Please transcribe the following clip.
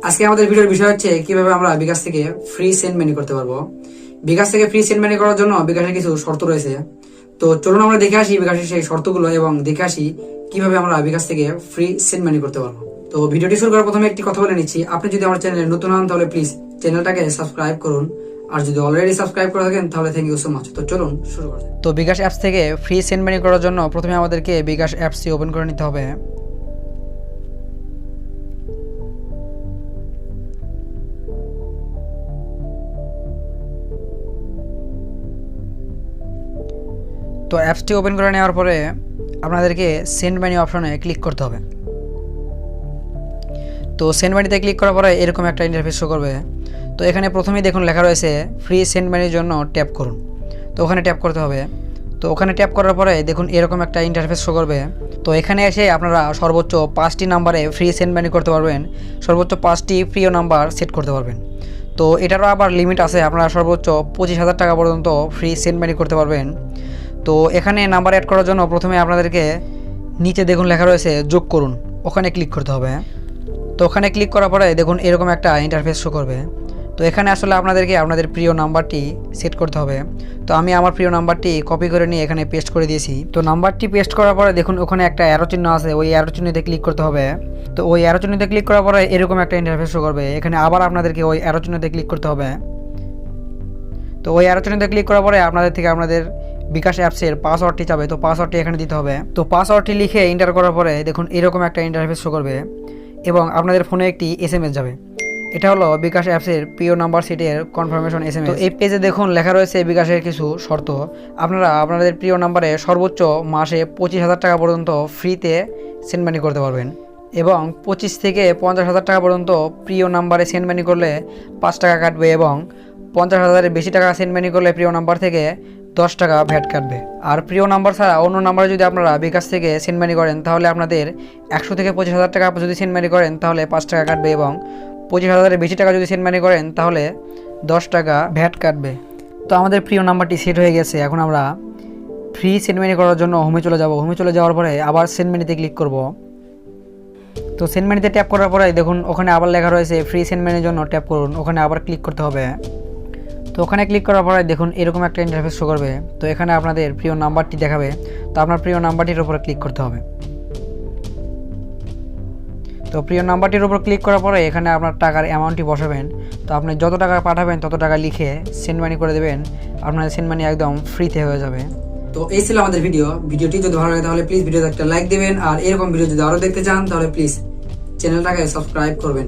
আজকে আমাদের ভিডিওর বিষয় হচ্ছে কিভাবে আমরা বিকাশ থেকে ফ্রি সেন্ড মানি করতে পারবো। বিকাশ থেকে ফ্রি সেন্ড মানি করার জন্য বিকাশের কিছু শর্ত রয়েছে। তো চলুন আমরা দেখে আসি বিকাশের সেই শর্তগুলো এবং দেখে আসি কিভাবে আমরা বিকাশ থেকে ফ্রি সেন্ড মানি করতে পারবো। তো ভিডিওটি শুরু করার প্রথমে একটি কথা বলে নিচ্ছি, আপনি যদি আমার চ্যানেলে নতুন হন তাহলে প্লিজ চ্যানেলটাকে সাবস্ক্রাইব করুন, আর যদি অলরেডি সাবস্ক্রাইব করে থাকেন তাহলে থ্যাংক ইউ সো মাচ। তো চলুন শুরু করা যাক। তো বিকাশ অ্যাপস থেকে ফ্রি সেন্ড মানি করার জন্য প্রথমে আমাদেরকে বিকাশ অ্যাপসটি ওপেন করে নিতে হবে। তো অ্যাপসটি ওপেন করে নেওয়ার পরে আপনাদেরকে সেন্ড মানি অপশনে ক্লিক করতে হবে। তো সেন্ড মানিতে ক্লিক করার পরে এরকম একটা ইন্টারফেস শো করবে। তো এখানে প্রথমেই দেখুন লেখা রয়েছে ফ্রি সেন্ড মানির জন্য ট্যাপ করুন। তো ওখানে ট্যাপ করতে হবে। তো ওখানে ট্যাপ করার পরে দেখুন এরকম একটা ইন্টারফেস শো করবে। তো এখানে এসে আপনারা সর্বোচ্চ 5টি নাম্বারে ফ্রি সেন্ড মানি করতে পারবেন, সর্বোচ্চ 5টি প্রিয় নাম্বার সেট করতে পারবেন। তো এটারও আবার লিমিট আছে, আপনারা সর্বোচ্চ 25,000 টাকা পর্যন্ত ফ্রি সেন্ড মানি করতে পারবেন। তো এখানে নাম্বার অ্যাড করার জন্য প্রথমে আপনাদেরকে নিচে দেখুন লেখা রয়েছে যোগ করুন, ওখানে ক্লিক করতে হবে। তো ওখানে ক্লিক করার পরে দেখুন এরকম একটা ইন্টারফেস শো করবে। তো এখানে আসলে আপনাদেরকে আপনাদের প্রিয় নাম্বারটি সেট করতে হবে। তো আমি আমার প্রিয় নাম্বারটি কপি করে নিয়ে এখানে পেস্ট করে দিয়েছি। তো নাম্বারটি পেস্ট করার পরে দেখুন ওখানে একটা অ্যারো চিহ্ন আছে, ওই অ্যারো চিহ্নতে ক্লিক করতে হবে। তো ওই অ্যারো চিহ্নতে ক্লিক করার পরে এরকম একটা ইন্টারফেস শো করবে। এখানে আবার আপনাদেরকে ওই অ্যারো চিহ্নতে ক্লিক করতে হবে। তো ওই অ্যারো চিহ্নতে ক্লিক করার পরে আপনাদের থেকে আপনাদের বিকাশ অ্যাপসের পাসওয়ার্ডটি চাবে। তো পাসওয়ার্ডটি এখানে দিতে হবে। তো পাসওয়ার্ডটি লিখে এন্টার করার পরে দেখুন এরকম একটা ইন্টারফেস শো করবে এবং আপনাদের ফোনে একটি SMS যাবে। এটা হলো বিকাশ অ্যাপসের প্রিয় নাম্বার সেটের কনফার্মেশন SMS। তো এই পেজে দেখুন লেখা রয়েছে বিকাশের কিছু শর্ত। আপনারা আপনাদের প্রিয় নাম্বারে সর্বোচ্চ মাসে 25,000 টাকা পর্যন্ত ফ্রিতে সেন্ড মানি করতে পারবেন এবং 25 থেকে 50,000 টাকা পর্যন্ত প্রিয় নাম্বারে সেন্ড মানি করলে 5 টাকা কাটবে এবং 50,000-এর বেশি টাকা সেন্ড মানি করলে প্রিয় নাম্বার থেকে 10 টাকা ভ্যাট কাটবে। আর প্রিয় নাম্বার ছাড়া অন্য নাম্বারে যদি আপনারা বিকাশ থেকে সেন্ড মানি করেন তাহলে আপনাদের 100 থেকে 25,000 টাকা যদি সেন্ড মানি করেন তাহলে 5 টাকা কাটবে এবং 25,000-এর বেশি টাকা যদি সেন্ড মানি করেন তাহলে 10 টাকা ভ্যাট কাটবে। তো আমাদের প্রিয় নাম্বারটি সেট হয়ে গেছে। এখন আমরা ফ্রি সেন্ড মানি করার জন্য হোমে চলে যাব। হোমে চলে যাওয়ার পরে আবার সেন্ড মানিতে ক্লিক করব। তো সেন্ড মানিতে ট্যাপ করার পরে দেখুন ওখানে আবার লেখা রয়েছে ফ্রি সেন্ড মানির জন্য ট্যাপ করুন, ওখানে আবার ক্লিক করতে হবে। তো ওখানে ক্লিক করার পরে দেখুন এরকম একটা ইন্টারফেস শো করবে। তো এখানে আপনাদের প্রিয় নাম্বারটি দেখাবে। তো আপনার প্রিয় নাম্বারটির উপরে ক্লিক করতে হবে। তো প্রিয় নাম্বারটির উপর ক্লিক করার পরে এখানে আপনার টাকার অ্যামাউন্টটি বসাবেন। তো আপনি যত টাকা পাঠাবেন তত টাকা লিখে সেন্ড মানি করে দেবেন, আপনার সেন্ড মানি একদম ফ্রিতে হয়ে যাবে। তো এই ছিল আমাদের ভিডিওটি যদি ভালো লাগে তাহলে প্লিজ ভিডিওতে একটা লাইক দিবেন, আর এরকম ভিডিও যদি আরো দেখতে চান তাহলে প্লিজ চ্যানেলটাকে সাবস্ক্রাইব করবেন।